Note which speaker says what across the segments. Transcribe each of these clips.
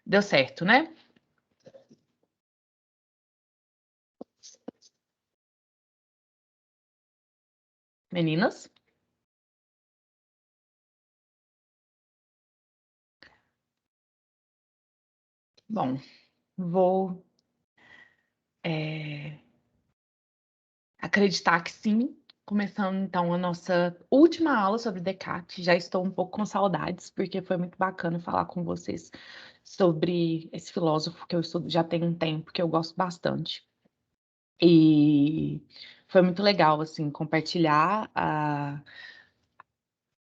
Speaker 1: Deu certo, né? Meninas? Bom, vou acreditar que sim. Começando então a nossa última aula sobre Descartes. Já estou um pouco com saudades, porque foi muito bacana falar com vocês sobre esse filósofo que eu estudo já tem um tempo, que eu gosto bastante. E foi muito legal, assim, compartilhar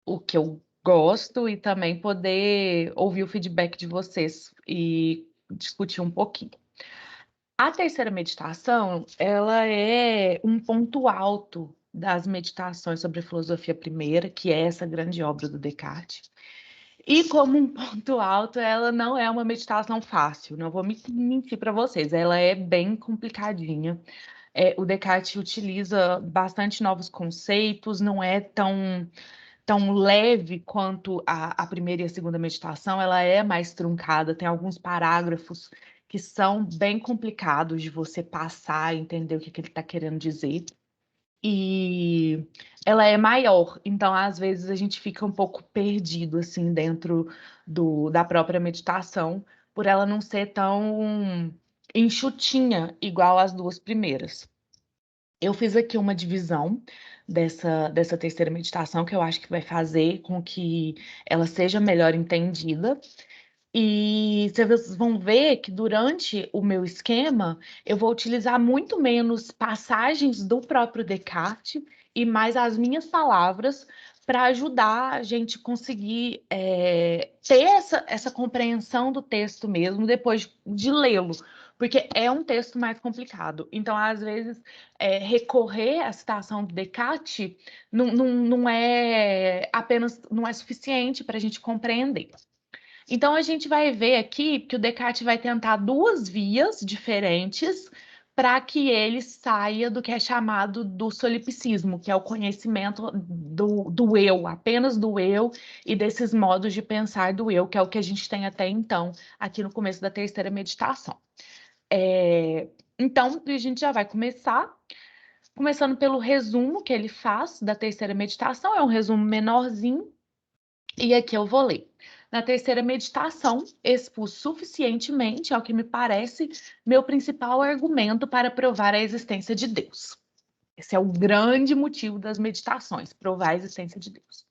Speaker 1: o que eu gosto e também poder ouvir o feedback de vocês e discutir um pouquinho. A terceira meditação, ela é um ponto alto das meditações sobre a filosofia primeira, que é essa grande obra do Descartes. E como um ponto alto, ela não é uma meditação fácil, não vou mentir para vocês, ela é bem complicadinha. O Descartes utiliza bastante novos conceitos, não é tão leve quanto a primeira e a segunda meditação, ela é mais truncada, tem alguns parágrafos que são bem complicados de você passar e entender o que ele está querendo dizer. E ela é maior, então às vezes a gente fica um pouco perdido assim dentro da própria meditação, por ela não ser tão enxutinha igual as duas primeiras. Eu fiz aqui uma divisão dessa terceira meditação que eu acho que vai fazer com que ela seja melhor entendida. E vocês vão ver que durante o meu esquema eu vou utilizar muito menos passagens do próprio Descartes e mais as minhas palavras para ajudar a gente conseguir ter essa compreensão do texto mesmo depois de lê-lo, porque é um texto mais complicado. Então, às vezes, recorrer à citação do Descartes não é apenas não é suficiente para a gente compreender. Então, a gente vai ver aqui que o Descartes vai tentar duas vias diferentes para que ele saia do que é chamado do solipsismo, que é o conhecimento do eu, apenas do eu, e desses modos de pensar do eu, que é o que a gente tem até então, aqui no começo da terceira meditação. Então, a gente já vai começando pelo resumo que ele faz da terceira meditação, é um resumo menorzinho, e aqui eu vou ler. Na terceira meditação, expus suficientemente, ao que me parece, meu principal argumento para provar a existência de Deus. Esse é o grande motivo das meditações, provar a existência de Deus.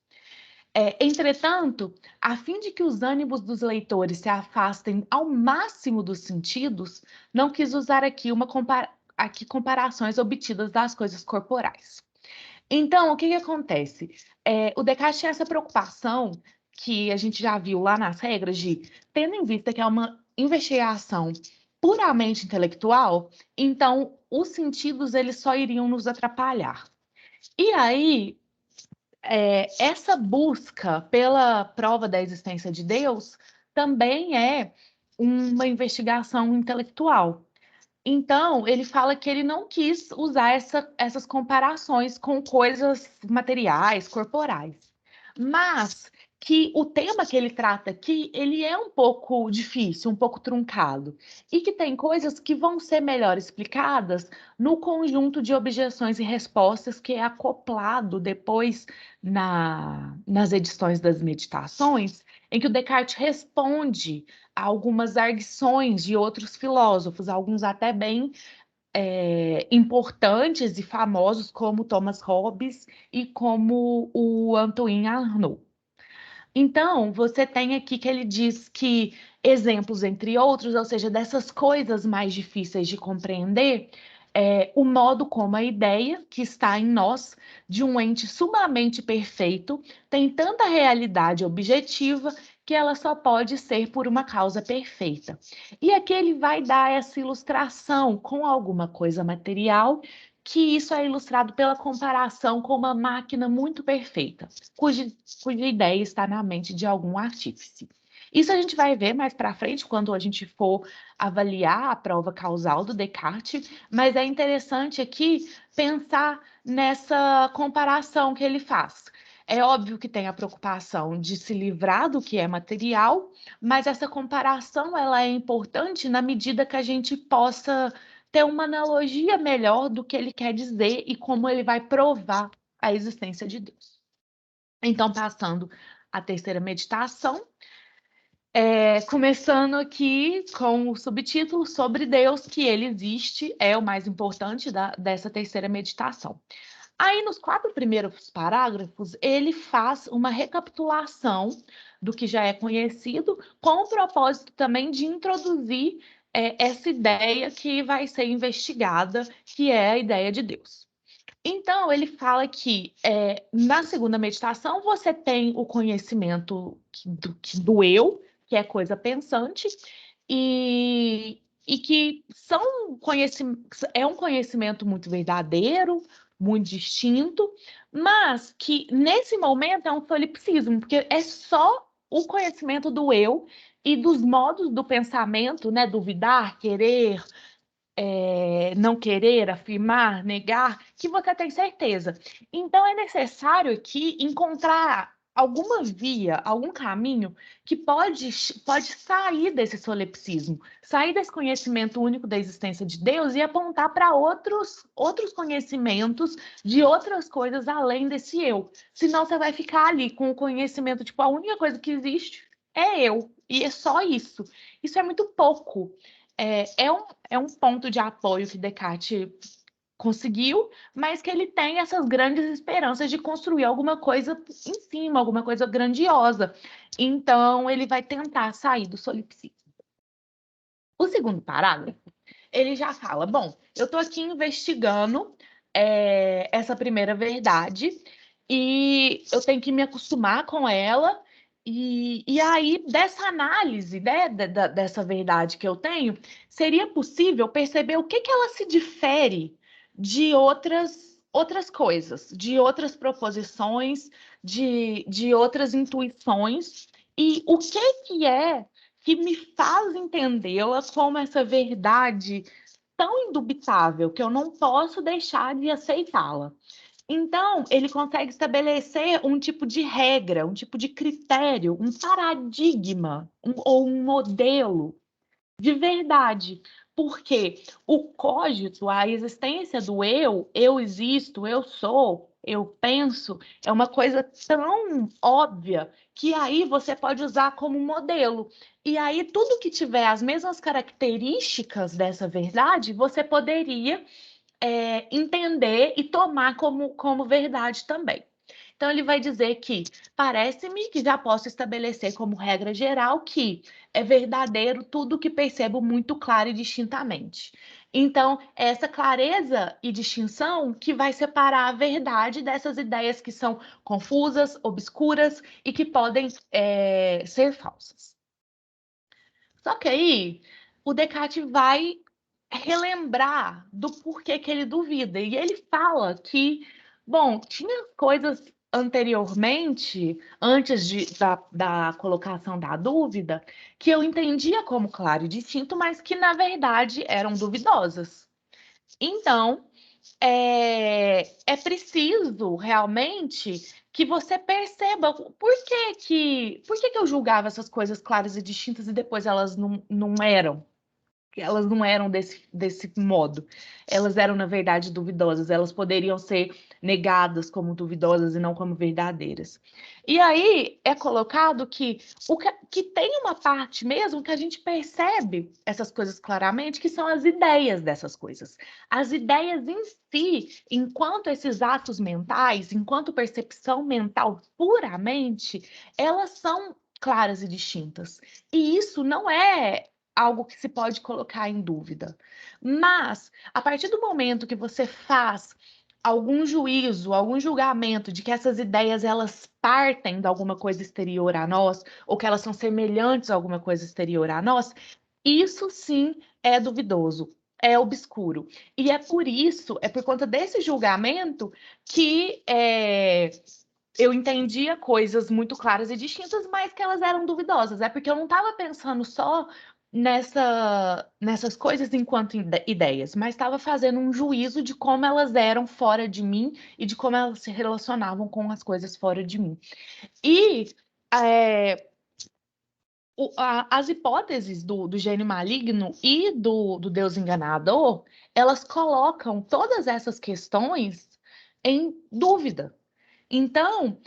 Speaker 1: Entretanto, a fim de que os ânimos dos leitores se afastem ao máximo dos sentidos, não quis usar aqui comparações obtidas das coisas corporais. Então, o que acontece? O Descartes tinha essa preocupação que a gente já viu lá nas regras de, tendo em vista que é uma investigação puramente intelectual, então os sentidos eles só iriam nos atrapalhar. E aí, essa busca pela prova da existência de Deus também é uma investigação intelectual. Então, ele fala que ele não quis usar essas comparações com coisas materiais, corporais, mas que o tema que ele trata aqui, ele é um pouco difícil, um pouco truncado, e que tem coisas que vão ser melhor explicadas no conjunto de objeções e respostas que é acoplado depois nas edições das meditações, em que o Descartes responde a algumas arguições de outros filósofos, alguns até bem importantes e famosos, como Thomas Hobbes e como o Antoine Arnaud. Então, você tem aqui que ele diz que exemplos, entre outros, ou seja, dessas coisas mais difíceis de compreender, o modo como a ideia que está em nós, de um ente sumamente perfeito, tem tanta realidade objetiva que ela só pode ser por uma causa perfeita. E aqui ele vai dar essa ilustração com alguma coisa material, que isso é ilustrado pela comparação com uma máquina muito perfeita, cuja ideia está na mente de algum artífice. Isso a gente vai ver mais para frente, quando a gente for avaliar a prova causal do Descartes, mas é interessante aqui pensar nessa comparação que ele faz. É óbvio que tem a preocupação de se livrar do que é material, mas essa comparação ela é importante na medida que a gente possa ter uma analogia melhor do que ele quer dizer e como ele vai provar a existência de Deus. Então, passando à terceira meditação, começando aqui com o subtítulo sobre Deus, que ele existe, é o mais importante dessa terceira meditação. Aí, nos 4 primeiros parágrafos, ele faz uma recapitulação do que já é conhecido, com o propósito também de introduzir essa ideia que vai ser investigada, que é a ideia de Deus. Então, ele fala que na segunda meditação você tem o conhecimento do eu, que é coisa pensante, e que é um conhecimento muito verdadeiro, muito distinto, mas que nesse momento é um solipsismo, porque é só o conhecimento do eu e dos modos do pensamento, né? Duvidar, querer, não querer, afirmar, negar, que você tem certeza. Então, é necessário aqui encontrar alguma via, algum caminho que pode sair desse solipsismo, sair desse conhecimento único da existência de Deus e apontar para outros conhecimentos de outras coisas além desse eu. Senão você vai ficar ali com o conhecimento, tipo, a única coisa que existe é eu, e é só isso. Isso é muito pouco. É um ponto de apoio que Descartes conseguiu, mas que ele tem essas grandes esperanças de construir alguma coisa em cima, alguma coisa grandiosa. Então, ele vai tentar sair do solipsismo. O segundo parágrafo, ele já fala, bom, eu estou aqui investigando essa primeira verdade e eu tenho que me acostumar com ela. E aí, dessa análise, né, dessa verdade que eu tenho, seria possível perceber o que ela se difere de outras coisas, de outras proposições, de outras intuições, e o que é que me faz entendê-la como essa verdade tão indubitável que eu não posso deixar de aceitá-la. Então, ele consegue estabelecer um tipo de regra, um tipo de critério, um paradigma, ou um modelo de verdade. Porque o cogito, a existência do eu existo, eu sou, eu penso, é uma coisa tão óbvia que aí você pode usar como modelo. E aí, tudo que tiver as mesmas características dessa verdade, você poderia entender e tomar como verdade também. Então, ele vai dizer que parece-me que já posso estabelecer como regra geral que é verdadeiro tudo que percebo muito claro e distintamente. Então, é essa clareza e distinção que vai separar a verdade dessas ideias que são confusas, obscuras e que podem ser falsas. Só que aí, o Descartes vai relembrar do porquê que ele duvida. E ele fala que, bom, tinha coisas anteriormente, antes da colocação da dúvida, que eu entendia como claro e distinto, mas que na verdade eram duvidosas. Então, é preciso realmente que você perceba por que eu julgava essas coisas claras e distintas e depois elas não eram. Elas não eram desse modo. Elas eram, na verdade, duvidosas. Elas poderiam ser negadas como duvidosas e não como verdadeiras. E aí é colocado que tem uma parte mesmo que a gente percebe essas coisas claramente, que são as ideias dessas coisas. As ideias em si, enquanto esses atos mentais, enquanto percepção mental puramente, elas são claras e distintas. E isso não é algo que se pode colocar em dúvida. Mas, a partir do momento que você faz algum juízo, algum julgamento de que essas ideias elas partem de alguma coisa exterior a nós, ou que elas são semelhantes a alguma coisa exterior a nós, isso sim é duvidoso, é obscuro. E é por isso, é por conta desse julgamento que eu entendia coisas muito claras e distintas, mas que elas eram duvidosas. É porque eu não estava pensando só nessas coisas enquanto ideias, mas estava fazendo um juízo de como elas eram fora de mim e de como elas se relacionavam com as coisas fora de mim. E é, as hipóteses do gênio maligno e do Deus enganador, elas colocam todas essas questões em dúvida. Então,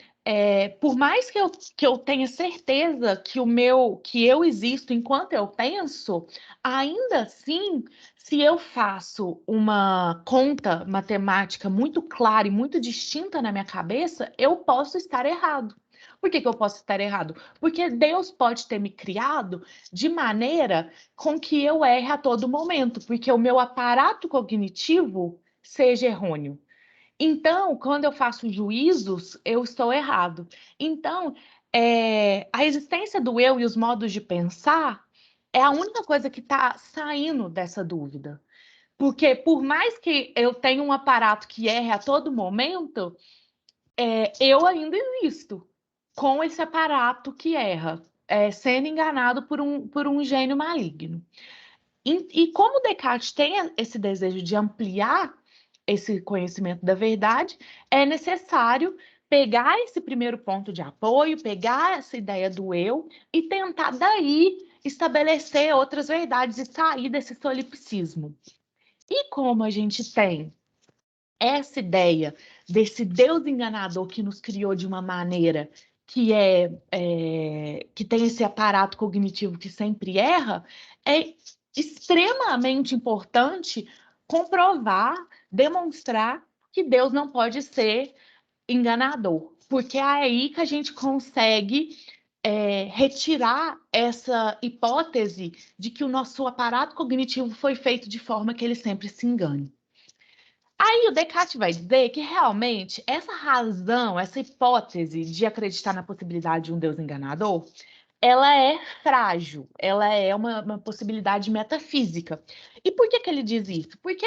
Speaker 1: por mais que eu tenha certeza que eu existo enquanto eu penso, ainda assim, se eu faço uma conta matemática muito clara e muito distinta na minha cabeça, eu posso estar errado. Por que eu posso estar errado? Porque Deus pode ter me criado de maneira com que eu erre a todo momento, porque o meu aparato cognitivo seja errôneo. Então, quando eu faço juízos, eu estou errado. Então, a existência do eu e os modos de pensar é a única coisa que está saindo dessa dúvida. Porque, por mais que eu tenha um aparato que erre a todo momento, eu ainda existo com esse aparato que erra, sendo enganado por um gênio maligno. E como Descartes tem esse desejo de ampliar esse conhecimento da verdade, é necessário pegar esse primeiro ponto de apoio, pegar essa ideia do eu e tentar daí estabelecer outras verdades e sair desse solipsismo. E como a gente tem essa ideia desse Deus enganador que nos criou de uma maneira que tem esse aparato cognitivo que sempre erra, é extremamente importante comprovar, demonstrar que Deus não pode ser enganador, porque é aí que a gente consegue retirar essa hipótese de que o nosso aparato cognitivo foi feito de forma que ele sempre se engane. Aí o Descartes vai dizer que realmente essa razão, essa hipótese de acreditar na possibilidade de um Deus enganador, ela é frágil, ela é uma possibilidade metafísica. E por que ele diz isso? Porque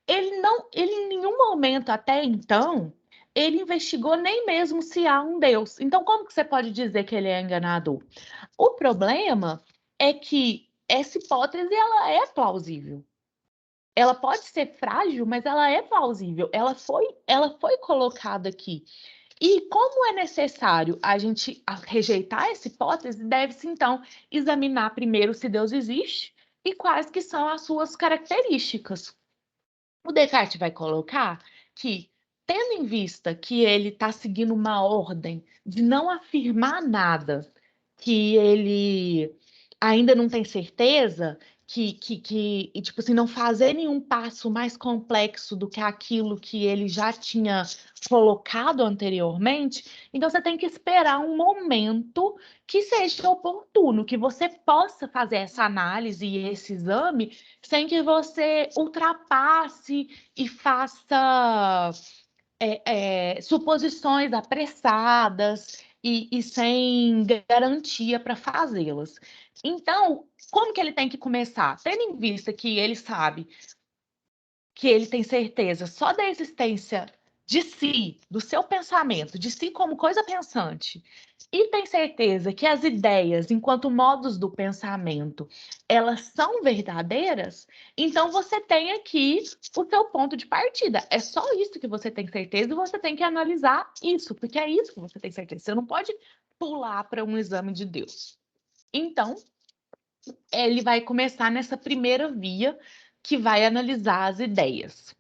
Speaker 1: ele em nenhum momento até então, ele investigou nem mesmo se há um Deus. Então, como que você pode dizer que ele é enganador? O problema é que essa hipótese ela é plausível. Ela pode ser frágil, mas ela é plausível. Ela foi colocada aqui. E como é necessário a gente rejeitar essa hipótese, deve-se então examinar primeiro se Deus existe e quais que são as suas características. O Descartes vai colocar que, tendo em vista que ele está seguindo uma ordem de não afirmar nada, que ele ainda não tem certeza, e, tipo assim, não fazer nenhum passo mais complexo do que aquilo que ele já tinha colocado anteriormente, então você tem que esperar um momento que seja oportuno, que você possa fazer essa análise e esse exame sem que você ultrapasse e faça suposições apressadas e sem garantia para fazê-las. Então, como que ele tem que começar? Tendo em vista que ele sabe que ele tem certeza só da existência de si, do seu pensamento, de si como coisa pensante, e tem certeza que as ideias, enquanto modos do pensamento, elas são verdadeiras, então você tem aqui o seu ponto de partida. É só isso que você tem certeza e você tem que analisar isso, porque é isso que você tem certeza. Você não pode pular para um exame de Deus. Então, ele vai começar nessa primeira via que vai analisar as ideias.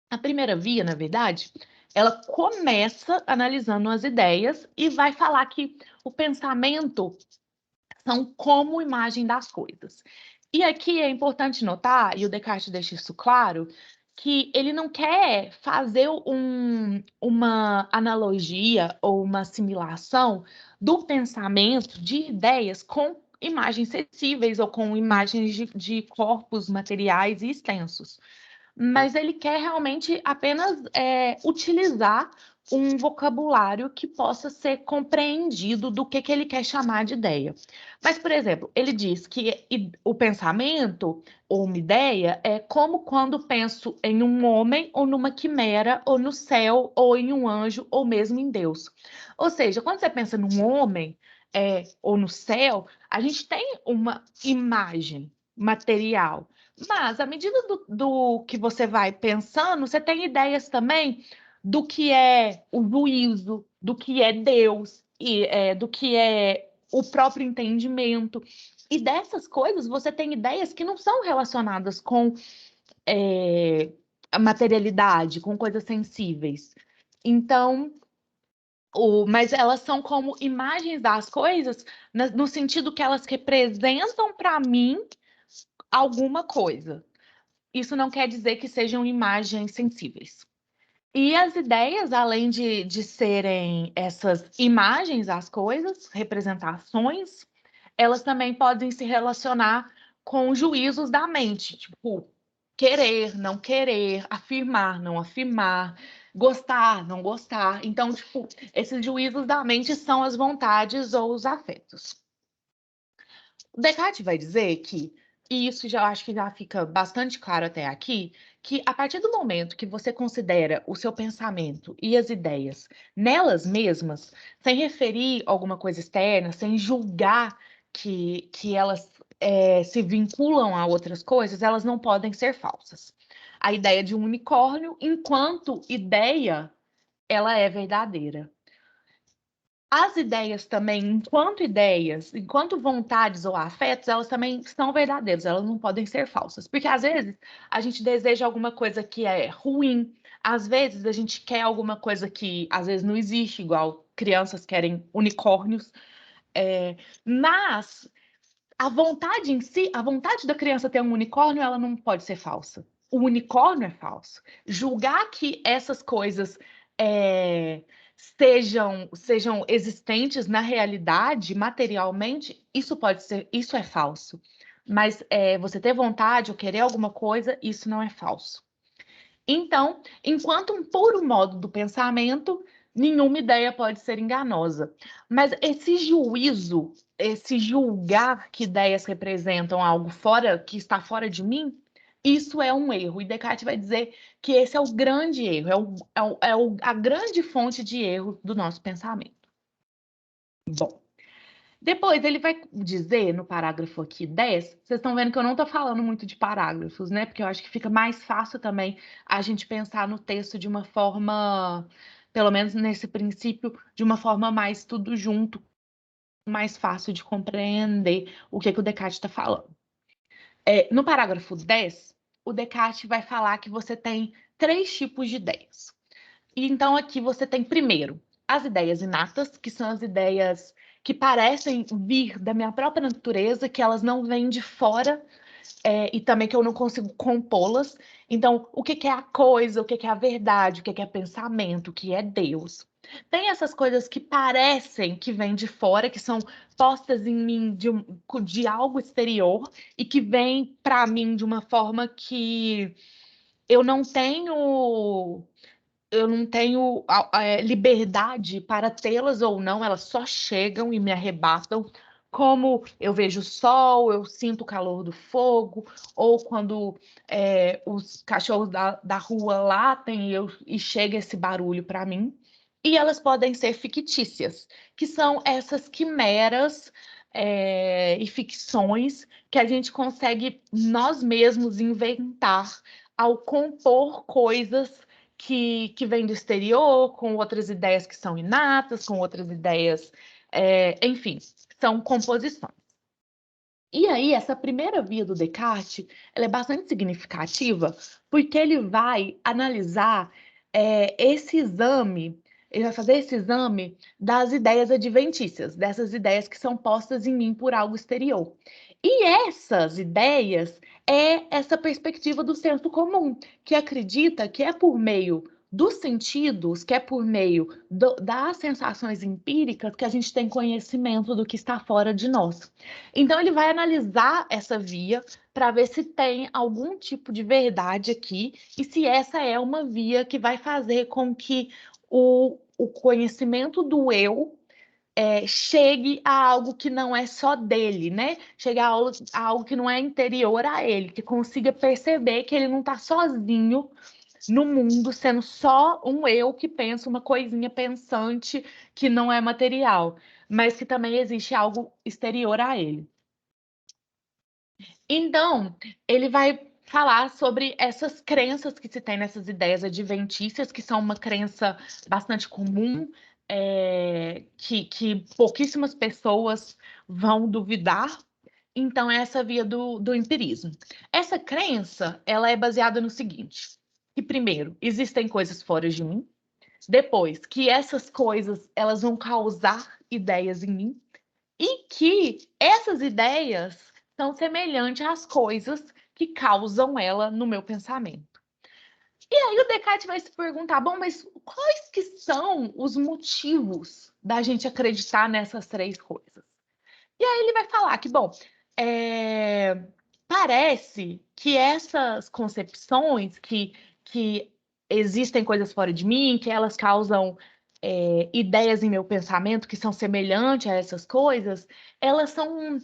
Speaker 1: A primeira via, na verdade, ela começa analisando as ideias e vai falar que o pensamento são como imagem das coisas. E aqui é importante notar, e o Descartes deixa isso claro, que ele não quer fazer uma analogia ou uma assimilação do pensamento de ideias com imagens sensíveis ou com imagens de corpos materiais e extensos, mas ele quer realmente apenas utilizar um vocabulário que possa ser compreendido do que ele quer chamar de ideia. Mas, por exemplo, ele diz que o pensamento ou uma ideia é como quando penso em um homem ou numa quimera ou no céu ou em um anjo ou mesmo em Deus. Ou seja, quando você pensa num homem, ou no céu, a gente tem uma imagem material. Mas, à medida do que você vai pensando, você tem ideias também do que é o juízo, do que é Deus, e do que é o próprio entendimento. E dessas coisas, você tem ideias que não são relacionadas com a materialidade, com coisas sensíveis. Então, mas elas são como imagens das coisas, no sentido que elas representam para mim alguma coisa. Isso não quer dizer que sejam imagens sensíveis. E as ideias, além de serem essas imagens às coisas, representações, elas também podem se relacionar com juízos da mente, tipo, querer, não querer, afirmar, não afirmar, gostar, não gostar. Então, tipo, esses juízos da mente são as vontades ou os afetos. O Descartes vai dizer que, e isso já acho que já fica bastante claro até aqui, que a partir do momento que você considera o seu pensamento e as ideias nelas mesmas, sem referir alguma coisa externa, sem julgar que elas se vinculam a outras coisas, elas não podem ser falsas. A ideia de um unicórnio, enquanto ideia, ela é verdadeira. As ideias também, enquanto vontades ou afetos, elas também são verdadeiras, elas não podem ser falsas. Porque às vezes a gente deseja alguma coisa que é ruim, às vezes a gente quer alguma coisa que às vezes não existe, igual crianças querem unicórnios, mas a vontade em si, a vontade da criança ter um unicórnio, ela não pode ser falsa. O unicórnio é falso. Julgar que essas coisas sejam existentes na realidade, materialmente, isso é falso. Mas você ter vontade ou querer alguma coisa, isso não é falso. Então, enquanto um puro modo do pensamento, nenhuma ideia pode ser enganosa. Mas esse juízo, esse julgar que ideias representam algo fora, que está fora de mim, isso é um erro. E Descartes vai dizer que esse é o grande erro, a grande fonte de erro do nosso pensamento. Bom, depois ele vai dizer no parágrafo aqui 10, vocês estão vendo que eu não estou falando muito de parágrafos, né? Porque eu acho que fica mais fácil também a gente pensar no texto de uma forma, pelo menos nesse princípio, de uma forma mais tudo junto, mais fácil de compreender o que o Descartes está falando. No parágrafo 10, o Descartes vai falar que você tem 3 tipos de ideias. E então aqui você tem primeiro as ideias inatas, que são as ideias que parecem vir da minha própria natureza, que elas não vêm de fora, e também que eu não consigo compô-las. Então, o que é a coisa, o que é a verdade, o que é pensamento, o que é Deus. Tem essas coisas que parecem que vêm de fora, que são postas em mim de algo exterior e que vêm para mim de uma forma que eu não tenho liberdade para tê-las ou não, elas só chegam e me arrebatam. Como eu vejo o sol, eu sinto o calor do fogo, ou quando os cachorros da rua latem e chega esse barulho para mim. E elas podem ser fictícias, que são essas quimeras e ficções que a gente consegue nós mesmos inventar ao compor coisas que vêm do exterior, com outras ideias que são inatas, com outras ideias, enfim, são composições. E aí, essa primeira via do Descartes, ela é bastante significativa, porque ele vai analisar esse exame, ele vai fazer esse exame das ideias adventícias, dessas ideias que são postas em mim por algo exterior. E essas ideias essa perspectiva do senso comum, que acredita que é por meio dos sentidos, que é por meio das sensações empíricas que a gente tem conhecimento do que está fora de nós. Então, ele vai analisar essa via para ver se tem algum tipo de verdade aqui e se essa é uma via que vai fazer com que o conhecimento do eu chegue a algo que não é só dele, né? Chegue a algo que não é interior a ele, que consiga perceber que ele não está sozinho no mundo, sendo só um eu que pensa uma coisinha pensante que não é material. mas que também existe algo exterior a ele. Então, ele vai falar sobre essas crenças que se tem nessas ideias adventícias, que são uma crença bastante comum, que pouquíssimas pessoas vão duvidar. Então, é essa via do empirismo. Essa crença, ela é baseada no seguinte, que primeiro, existem coisas fora de mim, depois, que essas coisas, elas vão causar ideias em mim, e que essas ideias são semelhantes às coisas que causam ela no meu pensamento. E aí o Descartes vai se perguntar, bom, mas quais que são os motivos da gente acreditar nessas três coisas? E aí ele vai falar que, bom, parece que essas concepções que existem coisas fora de mim, que elas causam ideias em meu pensamento que são semelhantes a essas coisas, elas são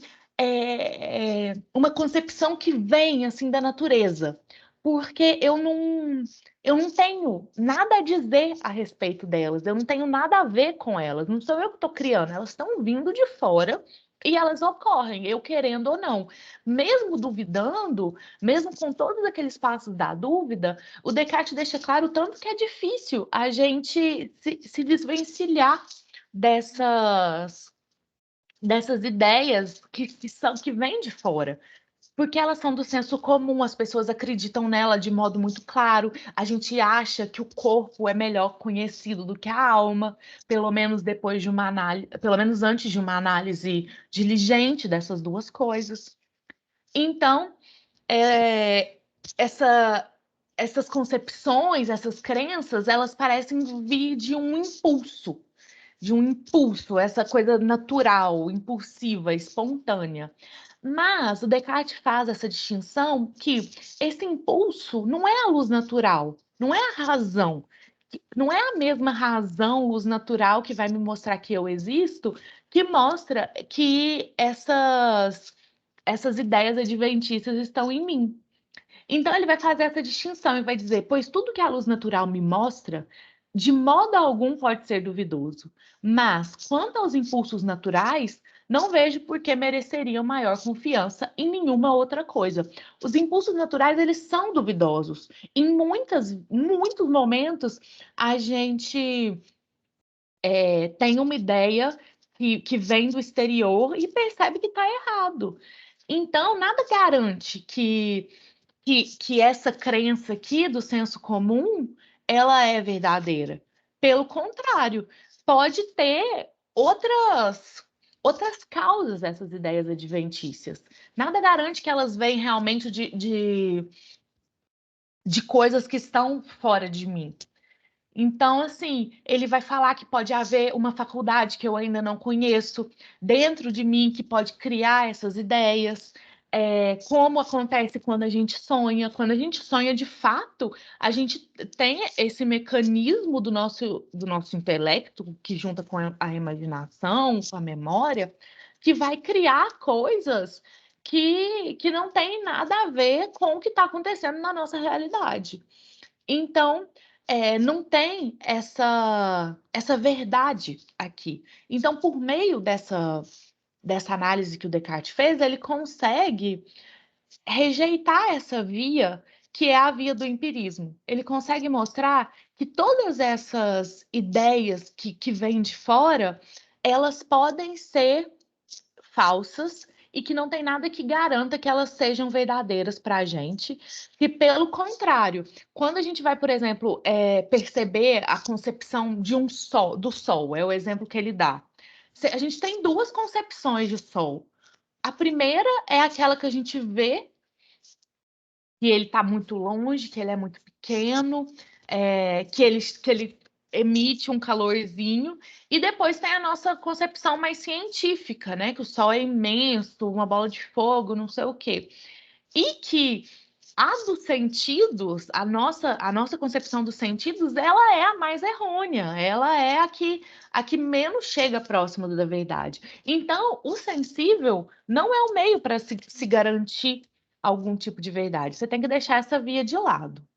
Speaker 1: uma concepção que vem assim da natureza, porque eu não tenho nada a dizer a respeito delas, eu não tenho nada a ver com elas, não sou eu que estou criando, elas estão vindo de fora e elas ocorrem, eu querendo ou não. Mesmo duvidando, mesmo com todos aqueles passos da dúvida, o Descartes deixa claro o tanto que é difícil a gente se desvencilhar dessas ideias que vêm de fora. Porque elas são do senso comum, as pessoas acreditam nela de modo muito claro. A gente acha que o corpo é melhor conhecido do que a alma, pelo menos depois de uma análise, pelo menos antes de uma análise diligente dessas duas coisas. Então, essas concepções, essas crenças, elas parecem vir de um impulso, essa coisa natural, impulsiva, espontânea. Mas o Descartes faz essa distinção que esse impulso não é a luz natural, não é a razão, não é a mesma razão, luz natural, que vai me mostrar que eu existo, que mostra que essas ideias adventícias estão em mim. Então, ele vai fazer essa distinção e vai dizer: pois tudo que a luz natural me mostra, de modo algum pode ser duvidoso. Mas, quanto aos impulsos naturais, não vejo por que mereceriam maior confiança em nenhuma outra coisa. Os impulsos naturais, eles são duvidosos. Em muitos momentos, a gente tem uma ideia que vem do exterior e percebe que está errado. Então, nada garante que essa crença aqui do senso comum, ela é verdadeira. Pelo contrário, pode ter outras causas essas ideias adventícias. Nada garante que elas vêm realmente de coisas que estão fora de mim. Então, assim, ele vai falar que pode haver uma faculdade que eu ainda não conheço dentro de mim que pode criar essas ideias. Como acontece quando a gente sonha. Quando a gente sonha, de fato, a gente tem esse mecanismo do nosso intelecto, que junta com a imaginação, com a memória, que vai criar coisas que não tem nada a ver com o que está acontecendo na nossa realidade. Então, não tem essa verdade aqui. Então, por meio dessa análise que o Descartes fez, ele consegue rejeitar essa via, que é a via do empirismo. Ele consegue mostrar que todas essas ideias que vêm de fora, elas podem ser falsas e que não tem nada que garanta que elas sejam verdadeiras para a gente. E, pelo contrário, quando a gente vai, por exemplo, perceber a concepção de do Sol, é o exemplo que ele dá. A gente tem duas concepções de Sol. A primeira é aquela que a gente vê, que ele está muito longe, que ele é muito pequeno, que ele emite um calorzinho, e depois tem a nossa concepção mais científica, né? Que o Sol é imenso, uma bola de fogo, não sei o quê. E que a dos sentidos, a nossa concepção dos sentidos, ela é a mais errônea, ela é a que menos chega próximo da verdade. Então, o sensível não é o meio para se garantir algum tipo de verdade. Você tem que deixar essa via de lado.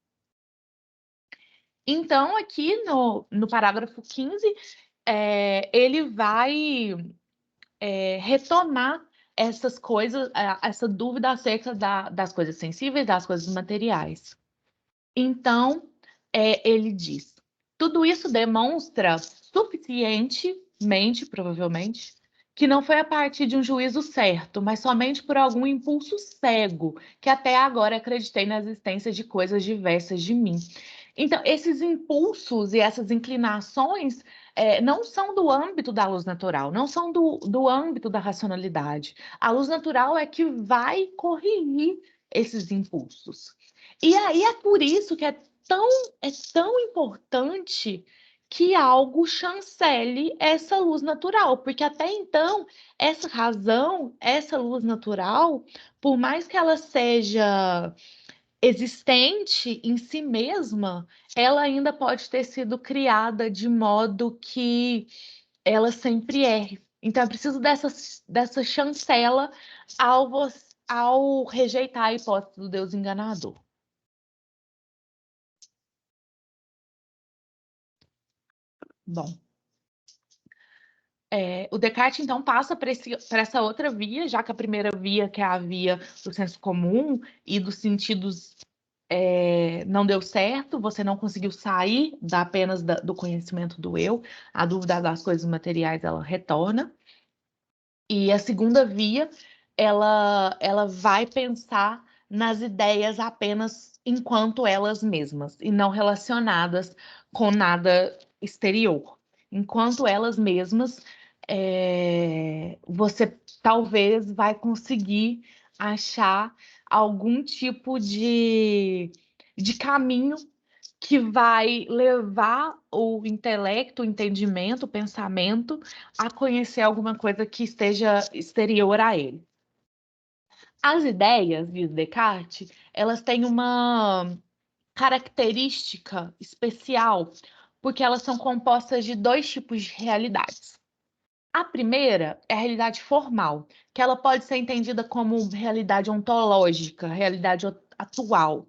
Speaker 1: Então, aqui no parágrafo 15, ele vai retomar essas coisas, essa dúvida acerca das coisas sensíveis, das coisas materiais. Então, ele diz: tudo isso demonstra suficientemente, provavelmente, que não foi a partir de um juízo certo, mas somente por algum impulso cego, que até agora acreditei na existência de coisas diversas de mim. Então, esses impulsos e essas inclinações não são do âmbito da luz natural, não são do âmbito da racionalidade. A luz natural é que vai corrigir esses impulsos. E aí é por isso que é tão importante que algo chancele essa luz natural, porque até então, essa razão, essa luz natural, por mais que ela seja existente em si mesma, ela ainda pode ter sido criada de modo que ela sempre erre. Então, é preciso dessa chancela ao rejeitar a hipótese do Deus enganador. Bom, o Descartes, então, passa para essa outra via, já que a primeira via, que é a via do senso comum e dos sentidos, não deu certo, você não conseguiu sair apenas do conhecimento do eu, a dúvida das coisas materiais, ela retorna. E a segunda via, ela vai pensar nas ideias apenas enquanto elas mesmas, e não relacionadas com nada exterior. Enquanto elas mesmas, você talvez vai conseguir achar algum tipo de caminho que vai levar o intelecto, o entendimento, o pensamento a conhecer alguma coisa que esteja exterior a ele. As ideias, diz Descartes, elas têm uma característica especial, porque elas são compostas de dois tipos de realidades. A primeira é a realidade formal, que ela pode ser entendida como realidade ontológica, realidade atual.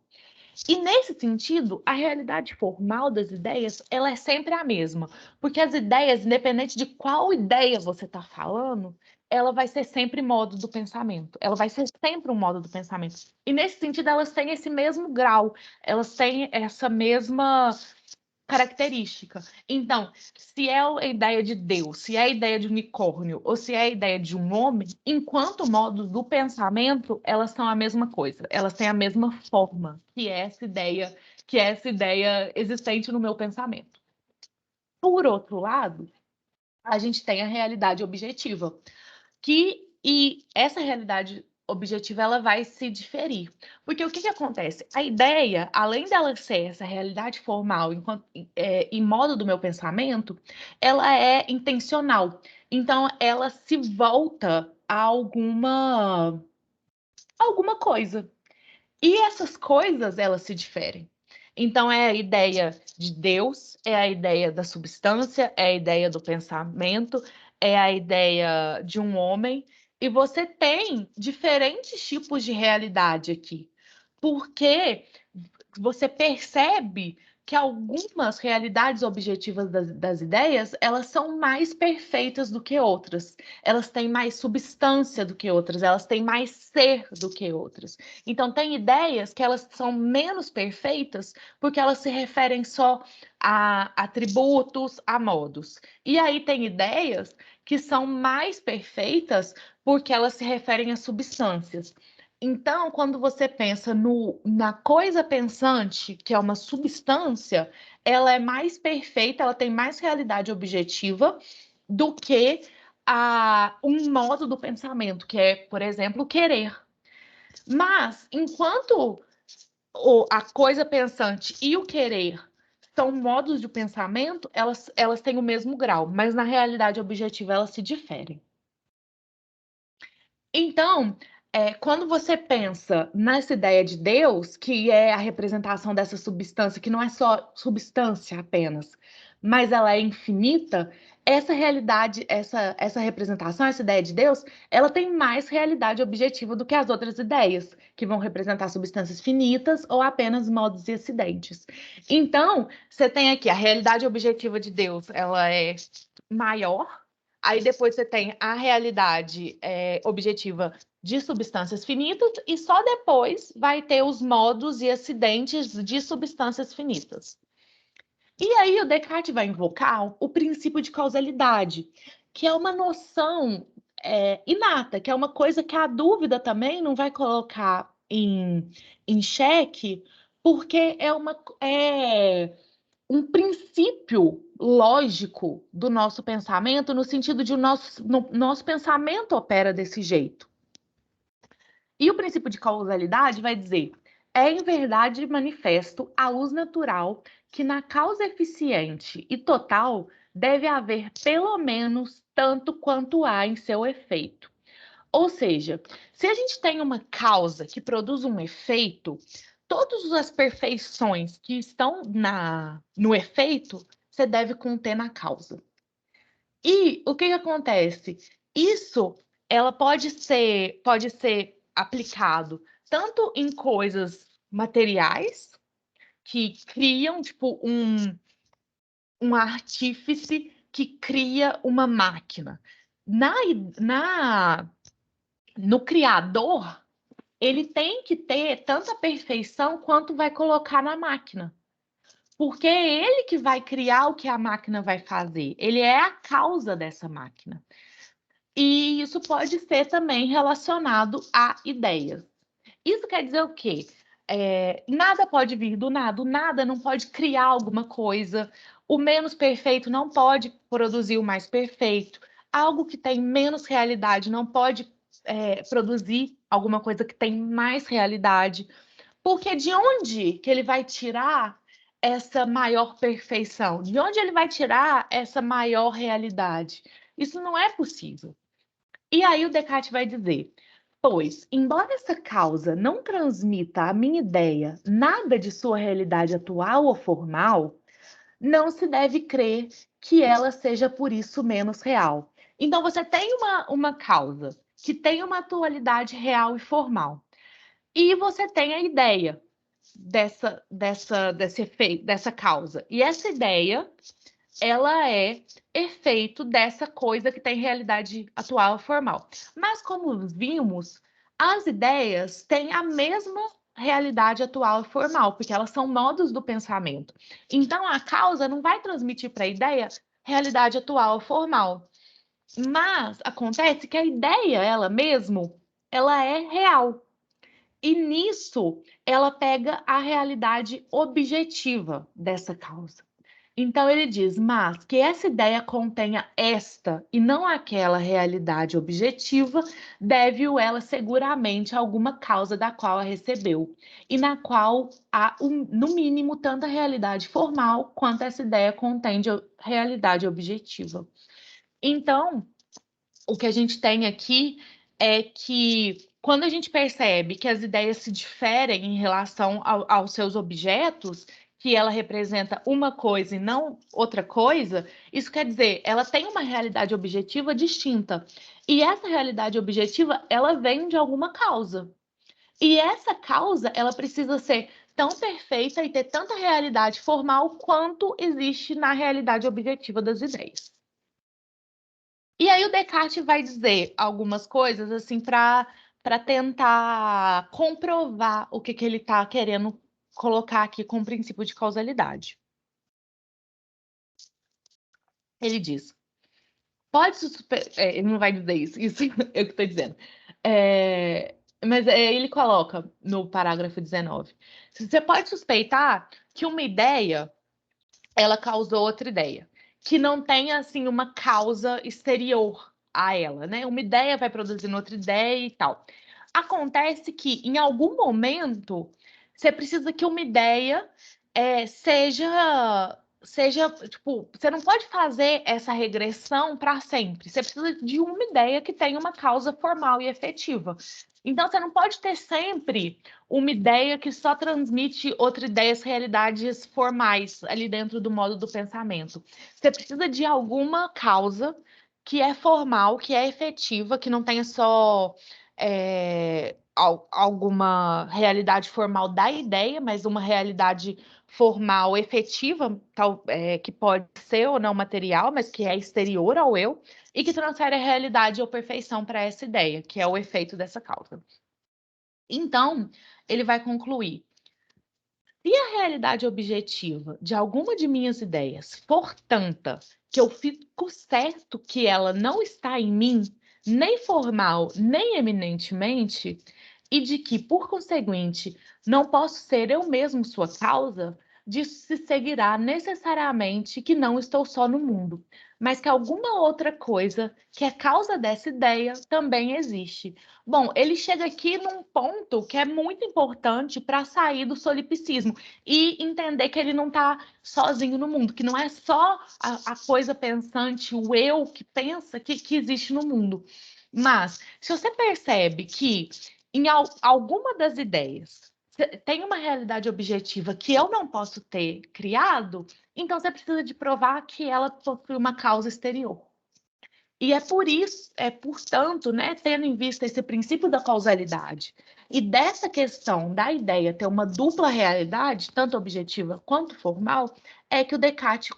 Speaker 1: E nesse sentido, a realidade formal das ideias, ela é sempre a mesma, porque as ideias, independente de qual ideia você está falando, ela vai ser sempre modo do pensamento. Ela vai ser sempre um modo do pensamento. E nesse sentido, elas têm esse mesmo grau, elas têm essa mesma característica. Então, se é a ideia de Deus, se é a ideia de unicórnio, ou se é a ideia de um homem, enquanto modos do pensamento, elas são a mesma coisa, elas têm a mesma forma, que é essa ideia existente no meu pensamento. Por outro lado, a gente tem a realidade objetiva, e essa realidade objetiva ela vai se diferir. Porque o que acontece? A ideia, além dela ser essa realidade formal em modo do meu pensamento, ela é intencional. Então, ela se volta a alguma coisa. E essas coisas, elas se diferem. Então, é a ideia de Deus, é a ideia da substância, é a ideia do pensamento, é a ideia de um homem. E você tem diferentes tipos de realidade aqui, porque você percebe que algumas realidades objetivas das ideias, elas são mais perfeitas do que outras. Elas têm mais substância do que outras, elas têm mais ser do que outras. Então, tem ideias que elas são menos perfeitas porque elas se referem só a atributos, a modos. E aí tem ideias que são mais perfeitas porque elas se referem a substâncias. Então, quando você pensa na coisa pensante, que é uma substância, ela é mais perfeita, ela tem mais realidade objetiva do que um modo do pensamento, que é, por exemplo, querer. Mas, enquanto a coisa pensante e o querer são modos de pensamento, elas têm o mesmo grau, mas na realidade objetiva elas se diferem. Então, quando você pensa nessa ideia de Deus, que é a representação dessa substância, que não é só substância apenas, mas ela é infinita, essa realidade, essa representação, essa ideia de Deus, ela tem mais realidade objetiva do que as outras ideias, que vão representar substâncias finitas ou apenas modos e acidentes. Então, você tem aqui a realidade objetiva de Deus, ela é maior, Aí depois você tem a realidade objetiva de substâncias finitas e só depois vai ter os modos e acidentes de substâncias finitas. E aí o Descartes vai invocar o princípio de causalidade, que é uma noção inata, que é uma coisa que a dúvida também não vai colocar em xeque, porque é um princípio lógico do nosso pensamento, no sentido de nosso pensamento opera desse jeito. E o princípio de causalidade vai dizer: é em verdade manifesto a luz natural que na causa eficiente e total deve haver pelo menos tanto quanto há em seu efeito. Ou seja, se a gente tem uma causa que produz um efeito, todas as perfeições que estão no efeito, você deve conter na causa. E o que acontece? Isso ela pode ser aplicado tanto em coisas materiais, que criam, tipo, um artífice que cria uma máquina. No criador, ele tem que ter tanta perfeição quanto vai colocar na máquina. Porque é ele que vai criar o que a máquina vai fazer. Ele é a causa dessa máquina. E isso pode ser também relacionado a ideias. Isso quer dizer o quê? Nada pode vir do nada, o nada não pode criar alguma coisa, o menos perfeito não pode produzir o mais perfeito, algo que tem menos realidade não pode produzir alguma coisa que tem mais realidade, porque de onde que ele vai tirar essa maior perfeição? De onde ele vai tirar essa maior realidade? Isso não é possível. E aí o Descartes vai dizer: pois, embora essa causa não transmita à minha ideia nada de sua realidade atual ou formal, não se deve crer que ela seja por isso menos real. Então, você tem uma causa que tem uma atualidade real e formal, e você tem a ideia desse efeito, dessa causa. E essa ideia ela é efeito dessa coisa que tem realidade atual formal. Mas, como vimos, as ideias têm a mesma realidade atual e formal, porque elas são modos do pensamento. Então, a causa não vai transmitir para a ideia realidade atual formal. Mas acontece que a ideia, ela mesmo, ela é real. E nisso, ela pega a realidade objetiva dessa causa. Então ele diz, mas que essa ideia contenha esta e não aquela realidade objetiva, deve-o ela seguramente a alguma causa da qual a recebeu, e na qual há, no mínimo, tanta realidade formal quanto essa ideia contém de realidade objetiva. Então, o que a gente tem aqui é que quando a gente percebe que as ideias se diferem em relação aos seus objetos, que ela representa uma coisa e não outra coisa, isso quer dizer, ela tem uma realidade objetiva distinta. E essa realidade objetiva, ela vem de alguma causa. E essa causa, ela precisa ser tão perfeita e ter tanta realidade formal quanto existe na realidade objetiva das ideias. E aí o Descartes vai dizer algumas coisas assim para tentar comprovar o que ele está querendo colocar aqui com o princípio de causalidade. Ele diz: ele não vai dizer isso eu que estou dizendo. Mas ele coloca no parágrafo 19: você pode suspeitar que uma ideia ela causou outra ideia, que não tem assim uma causa exterior a ela, né? Uma ideia vai produzindo outra ideia e tal. Acontece que em algum momento você precisa que uma ideia seja tipo, você não pode fazer essa regressão para sempre. Você precisa de uma ideia que tenha uma causa formal e efetiva. Então, você não pode ter sempre uma ideia que só transmite outras ideias, realidades formais ali dentro do modo do pensamento. Você precisa de alguma causa que é formal, que é efetiva, que não tenha só alguma realidade formal da ideia, mas uma realidade formal efetiva, que pode ser ou não material, mas que é exterior ao eu, e que transfere a realidade ou perfeição para essa ideia, que é o efeito dessa causa. Então, ele vai concluir: se a realidade objetiva de alguma de minhas ideias for tanta que eu fico certo que ela não está em mim, nem formal, nem eminentemente, e de que, por conseguinte, não posso ser eu mesmo sua causa, disso se seguirá necessariamente que não estou só no mundo, mas que alguma outra coisa que é causa dessa ideia também existe. Bom, ele chega aqui num ponto que é muito importante para sair do solipsismo e entender que ele não está sozinho no mundo, que não é só a coisa pensante, o eu que pensa que existe no mundo. Mas, se você percebe que em alguma das ideias tem uma realidade objetiva que eu não posso ter criado, então você precisa de provar que ela possui uma causa exterior. E é por isso, portanto, né, tendo em vista esse princípio da causalidade e dessa questão da ideia ter uma dupla realidade, tanto objetiva quanto formal, é que o Descartes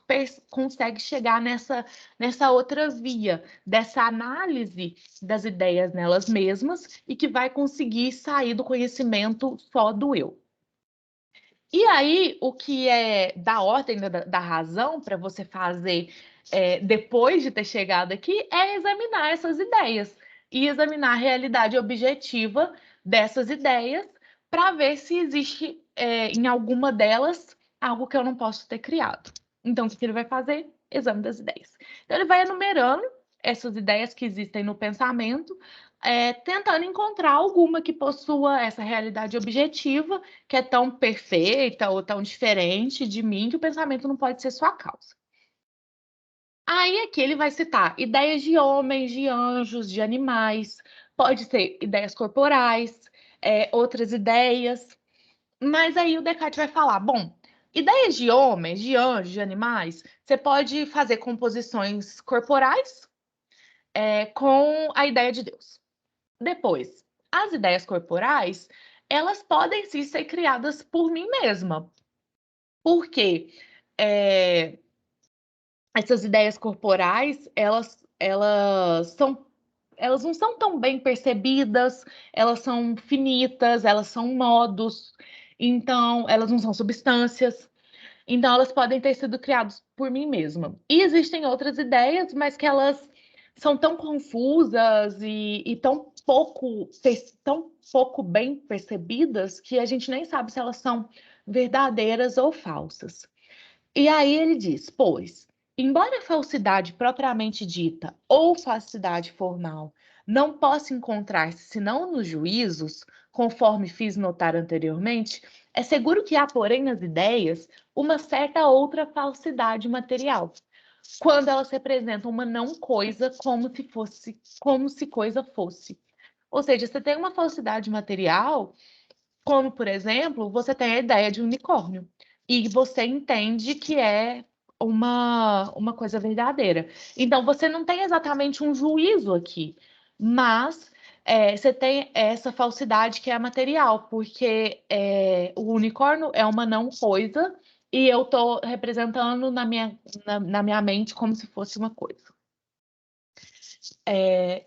Speaker 1: consegue chegar nessa outra via, dessa análise das ideias nelas mesmas e que vai conseguir sair do conhecimento só do eu. E aí, o que é da ordem da razão para você fazer depois de ter chegado aqui é examinar essas ideias e examinar a realidade objetiva dessas ideias para ver se existe em alguma delas algo que eu não posso ter criado. Então, o que ele vai fazer? Exame das ideias. Então, ele vai enumerando essas ideias que existem no pensamento, tentando encontrar alguma que possua essa realidade objetiva que é tão perfeita ou tão diferente de mim que o pensamento não pode ser sua causa. Aí aqui ele vai citar ideias de homens, de anjos, de animais, pode ser ideias corporais, outras ideias, mas aí o Descartes vai falar, bom, ideias de homens, de anjos, de animais, você pode fazer composições corporais com a ideia de Deus. Depois, as ideias corporais, elas podem sim ser criadas por mim mesma, porque essas ideias corporais, elas não são tão bem percebidas, elas são finitas, elas são modos, então elas não são substâncias. Então, elas podem ter sido criadas por mim mesma. E existem outras ideias, mas que elas são tão confusas e tão pouco bem percebidas que a gente nem sabe se elas são verdadeiras ou falsas. E aí ele diz: pois, embora a falsidade propriamente dita ou falsidade formal não possa encontrar-se senão nos juízos, conforme fiz notar anteriormente, é seguro que há, porém, nas ideias uma certa outra falsidade material, quando elas representam uma não coisa como se coisa fosse. Ou seja, você tem uma falsidade material, como, por exemplo, você tem a ideia de unicórnio e você entende que é uma coisa verdadeira. Então, você não tem exatamente um juízo aqui, mas você tem essa falsidade que é material, porque o unicórnio é uma não coisa e eu estou representando na minha mente como se fosse uma coisa.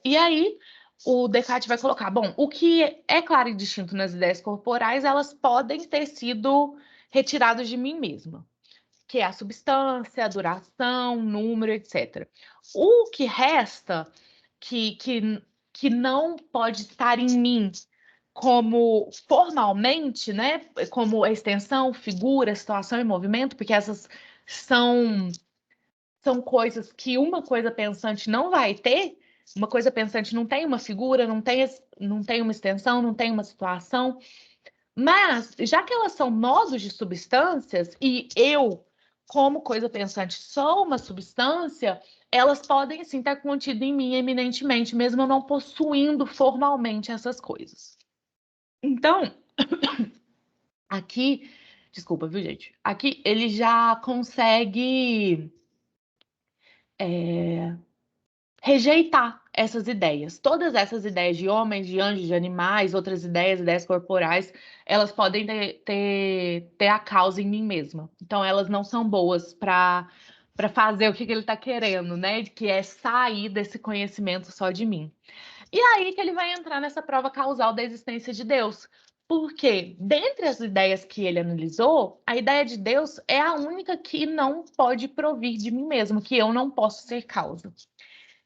Speaker 1: E aí, o Descartes vai colocar, bom, o que é claro e distinto nas ideias corporais, elas podem ter sido retiradas de mim mesma, que é a substância, a duração, número, etc. O que resta, que não pode estar em mim como formalmente, né, como extensão, figura, situação e movimento, porque essas são coisas que uma coisa pensante não vai ter. Uma coisa pensante não tem uma figura, não tem uma extensão, não tem uma situação. Mas, já que elas são modos de substâncias, e eu, como coisa pensante, sou uma substância, elas podem sim estar contidas em mim eminentemente, mesmo eu não possuindo formalmente essas coisas. Então, aqui, desculpa, viu, gente? Aqui ele já consegue rejeitar essas ideias. Todas essas ideias de homens, de anjos, de animais, outras ideias, ideias corporais, elas podem ter a causa em mim mesma. Então, elas não são boas para fazer o que ele está querendo, né? Que é sair desse conhecimento só de mim. E aí que ele vai entrar nessa prova causal da existência de Deus. Porque, dentre as ideias que ele analisou, a ideia de Deus é a única que não pode provir de mim mesmo, que eu não posso ser causa.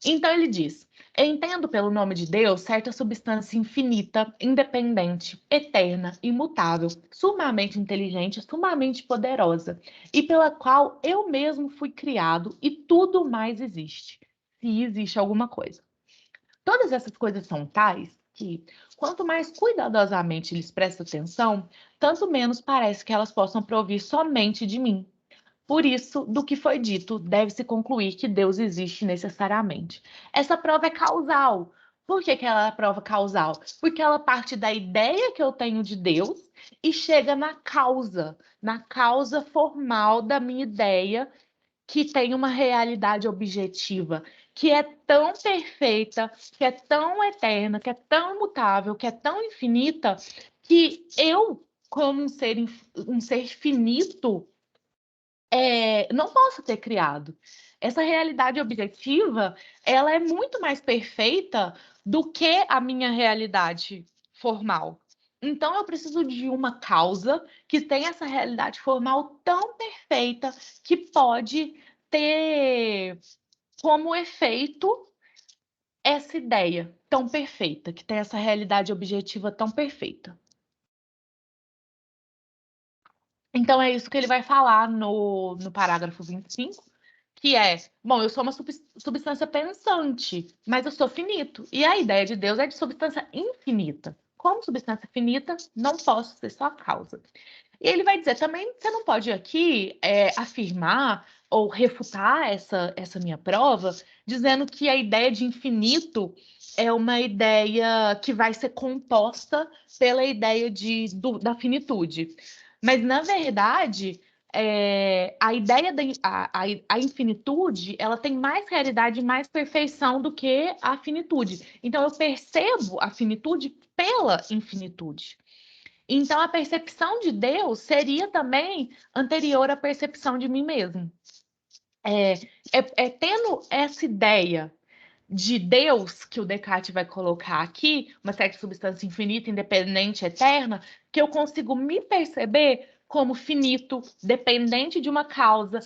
Speaker 1: Então ele diz: entendo pelo nome de Deus certa substância infinita, independente, eterna, imutável, sumamente inteligente, sumamente poderosa, e pela qual eu mesmo fui criado e tudo mais existe, se existe alguma coisa. Todas essas coisas são tais que, quanto mais cuidadosamente lhes presto atenção, tanto menos parece que elas possam provir somente de mim. Por isso, do que foi dito, deve-se concluir que Deus existe necessariamente. Essa prova é causal. Por que ela é prova causal? Porque ela parte da ideia que eu tenho de Deus e chega na causa formal da minha ideia, que tem uma realidade objetiva, que é tão perfeita, que é tão eterna, que é tão imutável, que é tão infinita, que eu, como um ser finito, não posso ter criado. Essa realidade objetiva, ela é muito mais perfeita do que a minha realidade formal. Então, eu preciso de uma causa que tenha essa realidade formal tão perfeita que pode ter como efeito essa ideia tão perfeita, que tem essa realidade objetiva tão perfeita. Então, é isso que ele vai falar no parágrafo 25, que é, bom, eu sou uma substância pensante, mas eu sou finito. E a ideia de Deus é de substância infinita. Como substância finita, não posso ser só a causa. E ele vai dizer também, você não pode aqui afirmar ou refutar essa minha prova, dizendo que a ideia de infinito é uma ideia que vai ser composta pela ideia da finitude. Mas, na verdade, a ideia a infinitude, ela tem mais realidade e mais perfeição do que a finitude. Então, eu percebo a finitude pela infinitude. Então, a percepção de Deus seria também anterior à percepção de mim mesmo. Tendo essa ideia de Deus que o Descartes vai colocar aqui, uma certa substância infinita, independente, eterna, que eu consigo me perceber como finito, dependente de uma causa,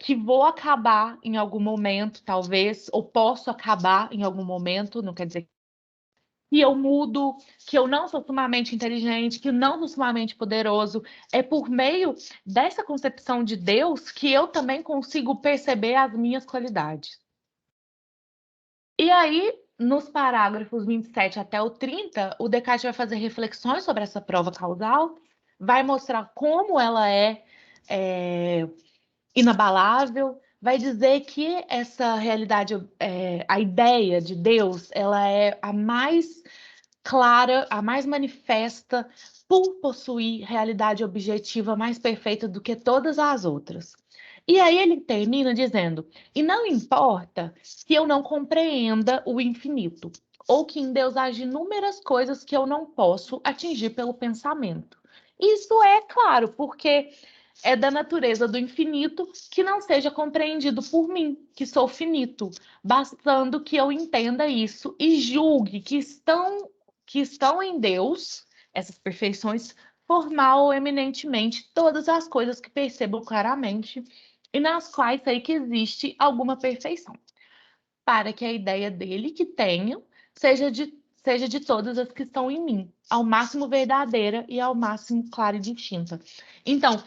Speaker 1: que vou acabar em algum momento, talvez, ou posso acabar em algum momento, não quer dizer que eu mudo, que eu não sou sumamente inteligente, que eu não sou sumamente poderoso. É por meio dessa concepção de Deus que eu também consigo perceber as minhas qualidades. E aí, nos parágrafos 27 até o 30, o Descartes vai fazer reflexões sobre essa prova causal, vai mostrar como ela é inabalável, vai dizer que essa realidade, a ideia de Deus, ela é a mais clara, a mais manifesta, por possuir realidade objetiva mais perfeita do que todas as outras. E aí ele termina dizendo: e não importa que eu não compreenda o infinito, ou que em Deus haja inúmeras coisas que eu não posso atingir pelo pensamento. Isso é claro, porque é da natureza do infinito que não seja compreendido por mim, que sou finito, bastando que eu entenda isso e julgue que estão em Deus, essas perfeições, formal ou eminentemente, todas as coisas que percebo claramente e nas quais sei que existe alguma perfeição, para que a ideia dele que tenho seja de todas as que estão em mim, ao máximo verdadeira e ao máximo clara e distinta. Então,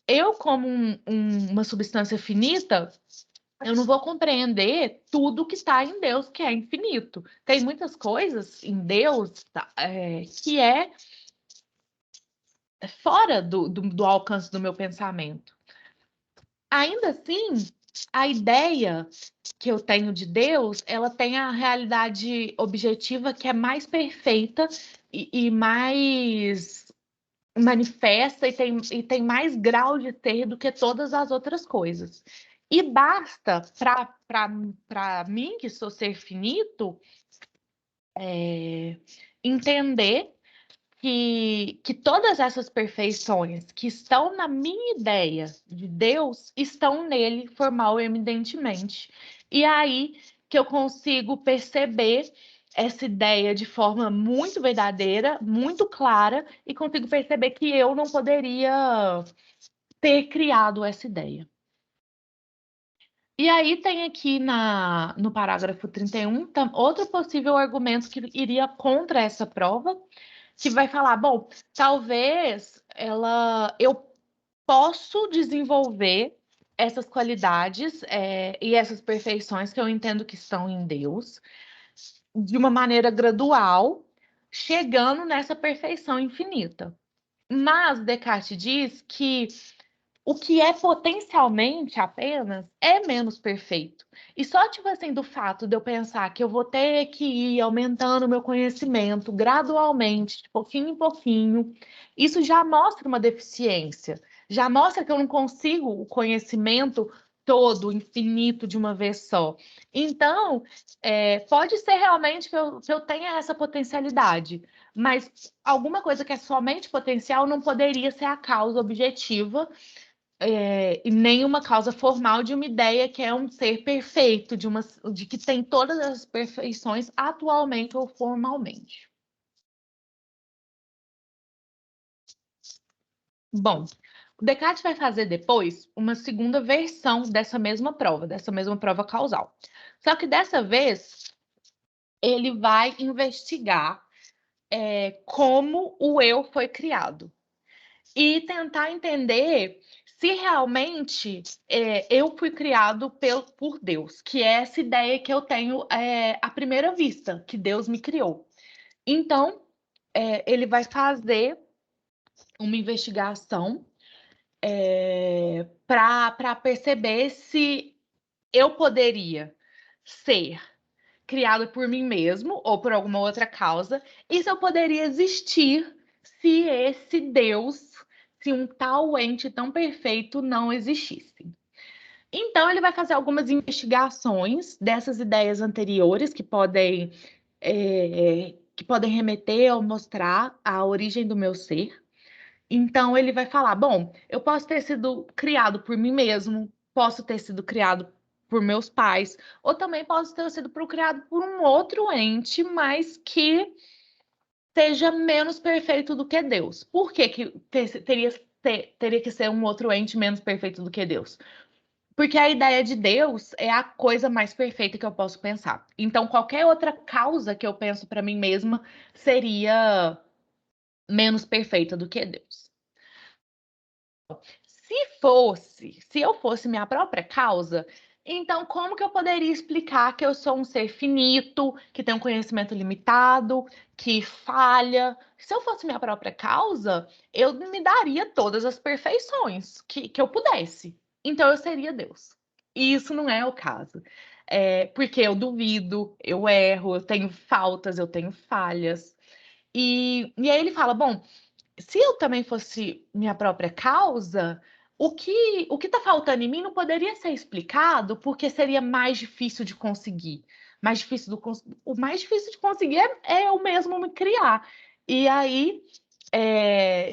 Speaker 1: eu, como uma substância finita, eu não vou compreender tudo que está em Deus, que é infinito. Tem muitas coisas em Deus que é fora do alcance do meu pensamento. Ainda assim, a ideia que eu tenho de Deus, ela tem a realidade objetiva que é mais perfeita e mais manifesta e tem mais grau de ser do que todas as outras coisas. E basta para mim, que sou ser finito, entender que todas essas perfeições que estão na minha ideia de Deus estão nele, formal e evidentemente. E aí que eu consigo perceber essa ideia de forma muito verdadeira, muito clara, e consigo perceber que eu não poderia ter criado essa ideia. E aí tem aqui no parágrafo 31 outro possível argumento que iria contra essa prova, que vai falar, bom, talvez eu posso desenvolver essas qualidades e essas perfeições que eu entendo que estão em Deus de uma maneira gradual, chegando nessa perfeição infinita. Mas Descartes diz que o que é potencialmente apenas é menos perfeito. E só, tipo assim, do fato de eu pensar que eu vou ter que ir aumentando o meu conhecimento gradualmente, de pouquinho em pouquinho, isso já mostra uma deficiência. Já mostra que eu não consigo o conhecimento todo, infinito, de uma vez só. Então, pode ser realmente que eu tenha essa potencialidade, mas alguma coisa que é somente potencial não poderia ser a causa objetiva e nenhuma causa formal de uma ideia que é um ser perfeito, de que tem todas as perfeições atualmente ou formalmente. Bom, o Descartes vai fazer depois uma segunda versão dessa mesma prova causal. Só que dessa vez ele vai investigar como o eu foi criado e tentar entender se realmente eu fui criado por Deus, que é essa ideia que eu tenho à primeira vista, que Deus me criou. Então, ele vai fazer uma investigação para perceber se eu poderia ser criado por mim mesmo ou por alguma outra causa, e se eu poderia existir se esse Deus, se um tal ente tão perfeito não existisse. Então, ele vai fazer algumas investigações dessas ideias anteriores que podem remeter ou mostrar a origem do meu ser. Então, ele vai falar: bom, eu posso ter sido criado por mim mesmo, posso ter sido criado por meus pais, ou também posso ter sido procriado por um outro ente, mas que seja menos perfeito do que Deus. Por que teria que ser um outro ente menos perfeito do que Deus? Porque a ideia de Deus é a coisa mais perfeita que eu posso pensar. Então, qualquer outra causa que eu penso para mim mesma seria menos perfeita do que Deus. Se eu fosse minha própria causa, então como que eu poderia explicar que eu sou um ser finito, que tem um conhecimento limitado, que falha? Se eu fosse minha própria causa, eu me daria todas as perfeições que eu pudesse. Então eu seria Deus. E isso não é o caso. Porque eu duvido, eu erro, eu tenho faltas, eu tenho falhas. E aí ele fala: bom, se eu também fosse minha própria causa, o que está faltando em mim não poderia ser explicado porque seria mais difícil de conseguir. O mais difícil de conseguir é eu mesmo me criar. E aí,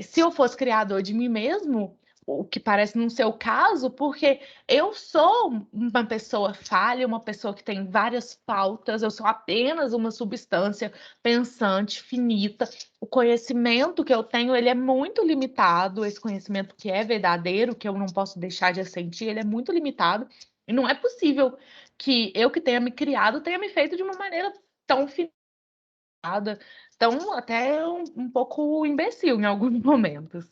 Speaker 1: se eu fosse criador de mim mesmo, o que parece não ser o caso, porque eu sou uma pessoa falha, uma pessoa que tem várias faltas, eu sou apenas uma substância pensante, finita. O conhecimento que eu tenho, ele é muito limitado, esse conhecimento que é verdadeiro, que eu não posso deixar de sentir, ele é muito limitado, e não é possível que eu que tenha me criado tenha me feito de uma maneira tão finita, tão até um pouco imbecil em alguns momentos.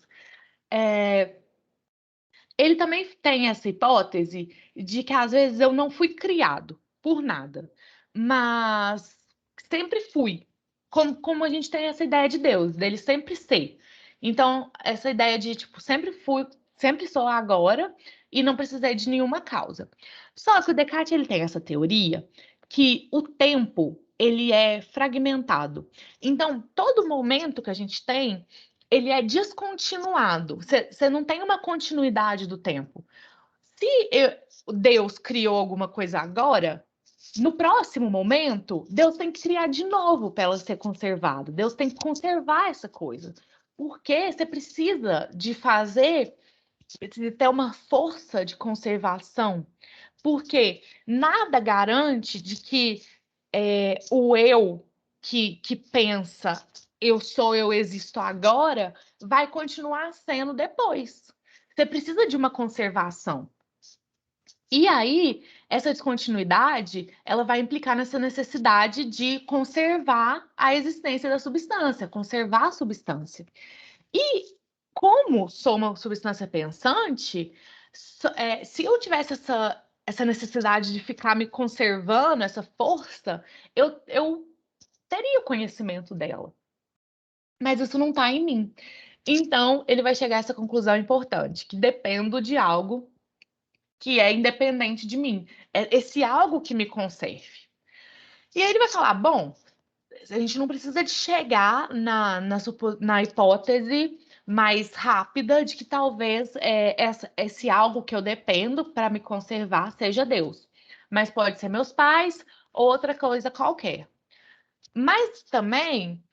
Speaker 1: Ele também tem essa hipótese de que às vezes eu não fui criado por nada, mas sempre fui. Como a gente tem essa ideia de Deus, dele sempre ser. Então, essa ideia de, tipo, sempre fui, sempre sou agora e não precisei de nenhuma causa. Só que o Descartes, ele tem essa teoria que o tempo, ele é fragmentado. Então, todo momento que a gente tem, ele é descontinuado. Você não tem uma continuidade do tempo. Deus criou alguma coisa agora, no próximo momento, Deus tem que criar de novo para ela ser conservada. Deus tem que conservar essa coisa. Porque você precisa de ter uma força de conservação. Porque nada garante de que o eu que pensa eu existo agora, vai continuar sendo depois. Você precisa de uma conservação. E aí, essa descontinuidade, ela vai implicar nessa necessidade de conservar a existência da substância, conservar a substância. E como sou uma substância pensante, se eu tivesse essa necessidade de ficar me conservando, essa força, eu teria o conhecimento dela. Mas isso não está em mim. Então, ele vai chegar a essa conclusão importante, que dependo de algo que é independente de mim. É esse algo que me conserve. E aí ele vai falar, bom, a gente não precisa de chegar na hipótese mais rápida de que talvez esse algo que eu dependo para me conservar seja Deus. Mas pode ser meus pais ou outra coisa qualquer. Mas também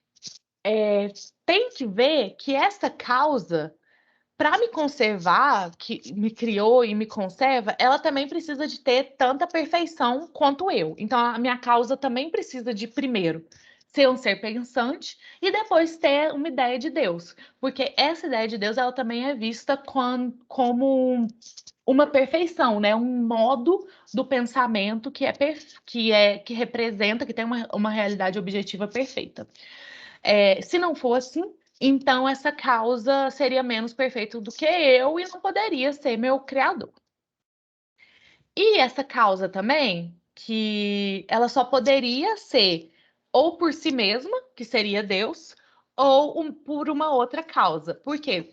Speaker 1: tem que ver que essa causa, para me conservar, que me criou e me conserva, ela também precisa de ter tanta perfeição quanto eu. Então, a minha causa também precisa de, primeiro, ser um ser pensante e depois ter uma ideia de Deus. Porque essa ideia de Deus, ela também é vista como uma perfeição, né? Um modo do pensamento que representa, que tem uma realidade objetiva perfeita. Se não fosse, então essa causa seria menos perfeita do que eu e não poderia ser meu criador. E essa causa também, que ela só poderia ser ou por si mesma, que seria Deus, ou por uma outra causa. Por quê?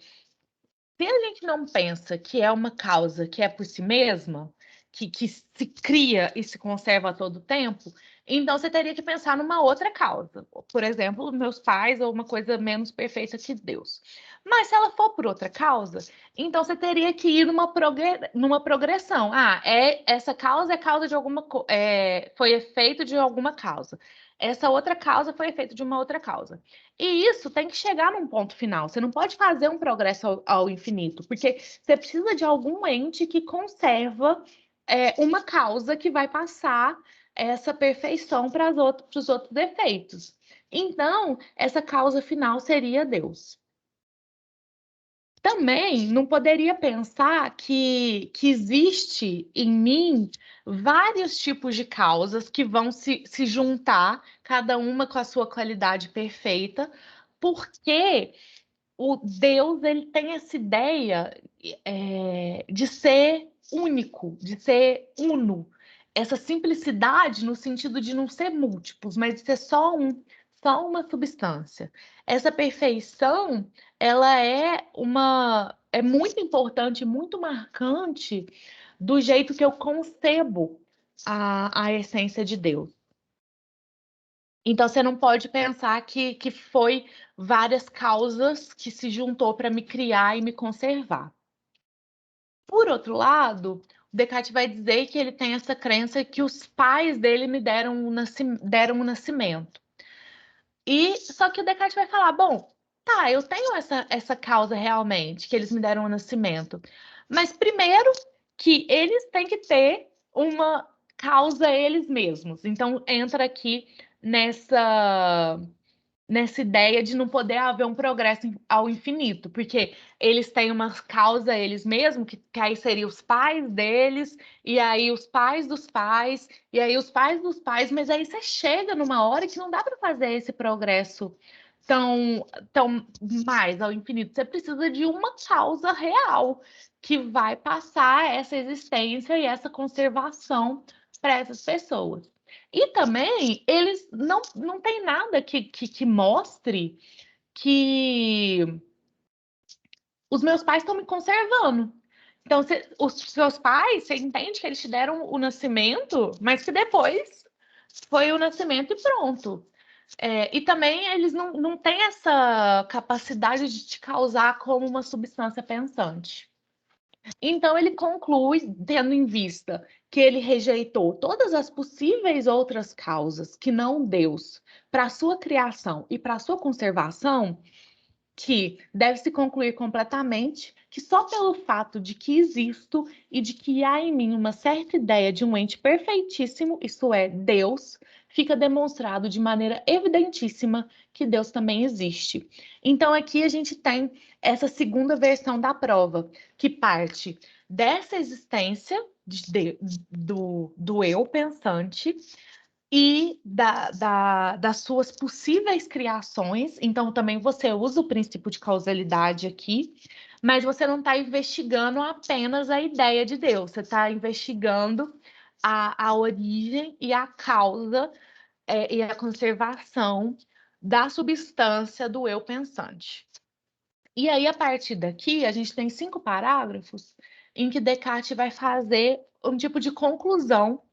Speaker 1: Se a gente não pensa que é uma causa que é por si mesma, que se cria e se conserva a todo tempo, então você teria que pensar numa outra causa. Por exemplo, meus pais ou uma coisa menos perfeita que Deus. Mas se ela for por outra causa, então você teria que ir numa progressão. Essa causa é causa de foi efeito de alguma causa. Essa outra causa foi efeito de uma outra causa. E isso tem que chegar num ponto final. Você não pode fazer um progresso ao infinito, porque você precisa de algum ente que conserva uma causa que vai passar essa perfeição para os outros defeitos. Então, essa causa final seria Deus. Também não poderia pensar que existe em mim vários tipos de causas que vão se juntar, cada uma com a sua qualidade perfeita, porque o Deus ele tem essa ideia de ser único, de ser uno. Essa simplicidade no sentido de não ser múltiplos, mas de ser só uma substância. Essa perfeição, ela é muito importante, muito marcante do jeito que eu concebo a essência de Deus. Então, você não pode pensar que foi várias causas que se juntou para me criar e me conservar. Por outro lado, o Descartes vai dizer que ele tem essa crença que os pais dele me deram um nascimento. Só que o Descartes vai falar, bom, tá, eu tenho essa causa realmente, que eles me deram um nascimento. Mas primeiro que eles têm que ter uma causa eles mesmos. Então, entra aqui nessa ideia de não poder haver um progresso ao infinito, porque eles têm uma causa eles mesmos, que aí seriam os pais deles, e aí os pais dos pais, e aí os pais dos pais, mas aí você chega numa hora que não dá para fazer esse progresso tão mais ao infinito. Você precisa de uma causa real que vai passar essa existência e essa conservação para essas pessoas. E também eles não tem nada que mostre que os meus pais estão me conservando. Então, os seus pais, você entende que eles te deram o nascimento, mas que depois foi o nascimento e pronto. E também eles não têm essa capacidade de te causar como uma substância pensante. Então, ele conclui, tendo em vista que ele rejeitou todas as possíveis outras causas que não Deus para a sua criação e para a sua conservação, que deve-se concluir completamente que só pelo fato de que existo e de que há em mim uma certa ideia de um ente perfeitíssimo, isto é, Deus, fica demonstrado de maneira evidentíssima que Deus também existe. Então, aqui a gente tem essa segunda versão da prova, que parte dessa existência do eu pensante e das suas possíveis criações. Então, também você usa o princípio de causalidade aqui, mas você não está investigando apenas a ideia de Deus, você está investigando a origem e a causa e a conservação da substância do eu pensante. E aí, a partir daqui, a gente tem 5 parágrafos em que Descartes vai fazer um tipo de conclusão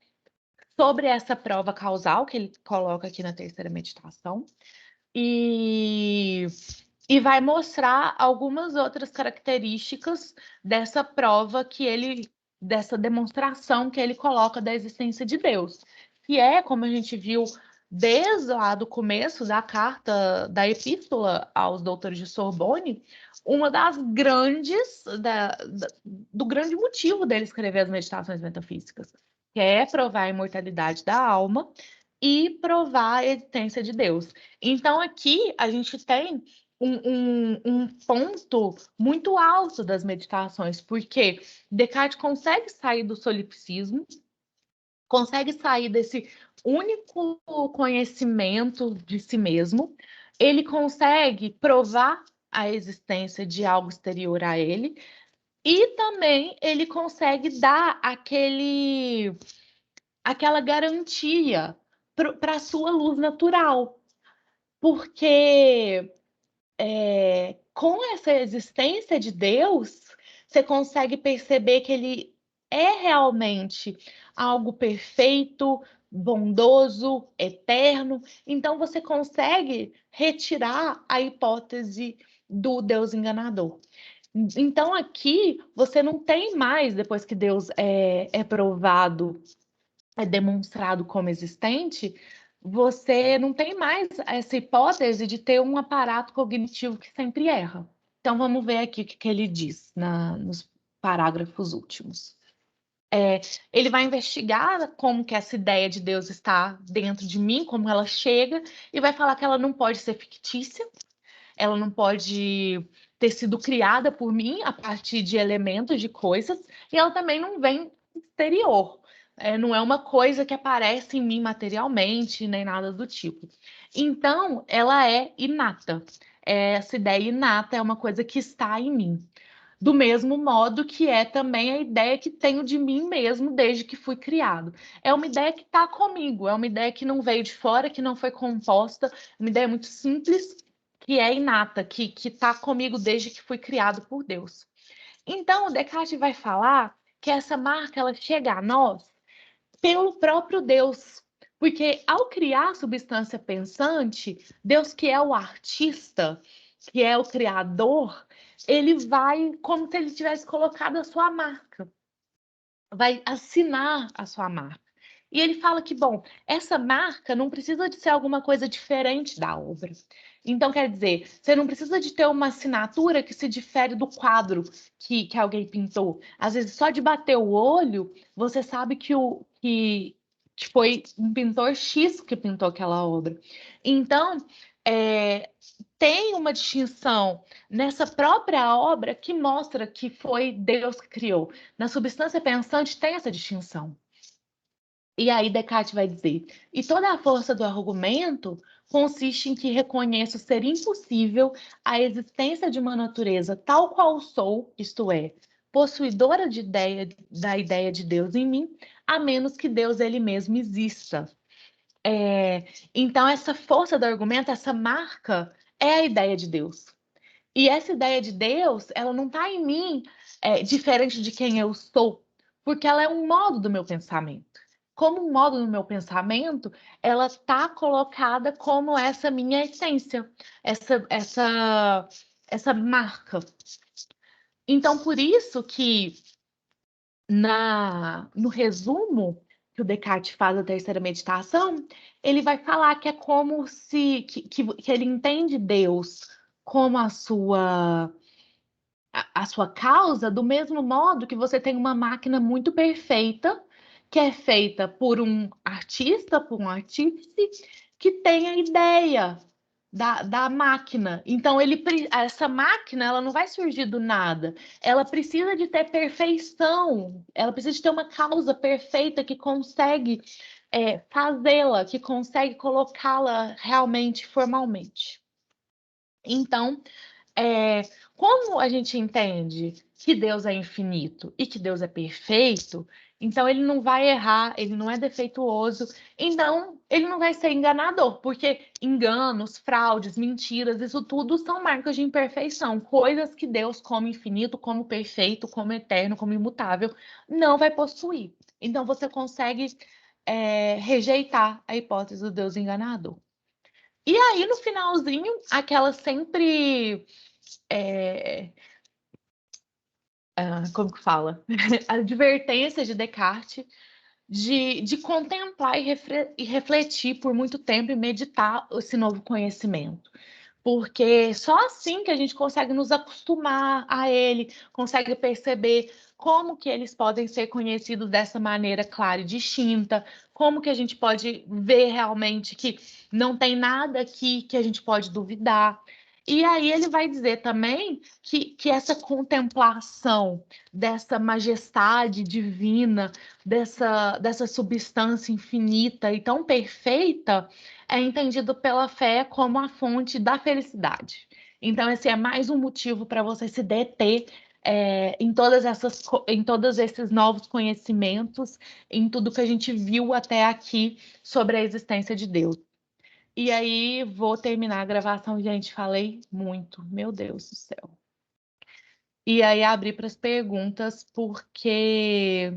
Speaker 1: sobre essa prova causal que ele coloca aqui na terceira meditação e, e vai mostrar algumas outras características dessa prova dessa demonstração que ele coloca da existência de Deus, que é, como a gente viu desde lá do começo da carta, da epístola aos doutores de Sorbonne, uma das grandes, do grande motivo dele escrever as meditações metafísicas, que é provar a imortalidade da alma e provar a existência de Deus. Então, aqui a gente tem um ponto muito alto das meditações, porque Descartes consegue sair do solipsismo, consegue sair desse único conhecimento de si mesmo, ele consegue provar a existência de algo exterior a ele, e também ele consegue dar aquela garantia para a sua luz natural, porque com essa existência de Deus, você consegue perceber que ele é realmente algo perfeito, bondoso, eterno. Então, você consegue retirar a hipótese do Deus enganador. Então, aqui, você não tem mais, depois que Deus é provado, é demonstrado como existente, você não tem mais essa hipótese de ter um aparato cognitivo que sempre erra. Então, vamos ver aqui o que ele diz nos parágrafos últimos. Ele vai investigar como que essa ideia de Deus está dentro de mim, como ela chega, e vai falar que ela não pode ser fictícia, ela não pode ter sido criada por mim a partir de elementos, de coisas, e ela também não vem exterior. Não é uma coisa que aparece em mim materialmente, nem nada do tipo. Então, ela é inata. Essa ideia inata é uma coisa que está em mim. Do mesmo modo que é também a ideia que tenho de mim mesmo desde que fui criado. É uma ideia que está comigo, é uma ideia que não veio de fora, que não foi composta, uma ideia muito simples, que é inata, que está comigo desde que fui criado por Deus. Então, o Descartes vai falar que essa marca ela chega a nós pelo próprio Deus. Porque ao criar a substância pensante, Deus, que é o artista, que é o criador, ele vai como se ele tivesse colocado a sua marca, vai assinar a sua marca. E ele fala que, bom, essa marca não precisa de ser alguma coisa diferente da obra. Então, quer dizer, você não precisa de ter uma assinatura que se difere do quadro que alguém pintou. Às vezes, só de bater o olho, você sabe que foi um pintor X que pintou aquela obra. Então, tem uma distinção nessa própria obra que mostra que foi Deus que criou. Na substância pensante tem essa distinção. E aí Descartes vai dizer: e toda a força do argumento consiste em que reconheço ser impossível a existência de uma natureza tal qual sou, isto é, possuidora da ideia de Deus em mim, a menos que Deus ele mesmo exista. Então, essa força do argumento, essa marca, é a ideia de Deus. E essa ideia de Deus, ela não está em mim diferente de quem eu sou, porque ela é um modo do meu pensamento. Como um modo do meu pensamento, ela está colocada como essa minha essência, essa marca. Então, por isso que no resumo que o Descartes faz da terceira meditação, ele vai falar que é como se que ele entende Deus como a sua causa, do mesmo modo que você tem uma máquina muito perfeita, que é feita por um artista, por um artífice, que tem a ideia da máquina. Então, essa máquina ela não vai surgir do nada. Ela precisa de ter perfeição, ela precisa de ter uma causa perfeita que consegue fazê-la, que consegue colocá-la realmente formalmente. Então, é, como a gente entende que Deus é infinito e que Deus é perfeito, então ele não vai errar, ele não é defeituoso, então ele não vai ser enganador, porque enganos, fraudes, mentiras, isso tudo são marcas de imperfeição, coisas que Deus, como infinito, como perfeito, como eterno, como imutável, não vai possuir. Então você consegue rejeitar a hipótese do Deus enganador. E aí, no finalzinho, aquela sempre como que fala? A advertência de Descartes de contemplar e refletir por muito tempo e meditar esse novo conhecimento. Porque só assim que a gente consegue nos acostumar a ele, consegue perceber como que eles podem ser conhecidos dessa maneira clara e distinta, como que a gente pode ver realmente que não tem nada aqui que a gente pode duvidar. E aí ele vai dizer também que essa contemplação dessa majestade divina, dessa substância infinita e tão perfeita, é entendido pela fé como a fonte da felicidade. Então, esse é mais um motivo para você se deter em todos esses novos conhecimentos, em tudo que a gente viu até aqui sobre a existência de Deus. E aí, vou terminar a gravação, gente. Falei muito, meu Deus do céu. E aí, abrir para as perguntas, porque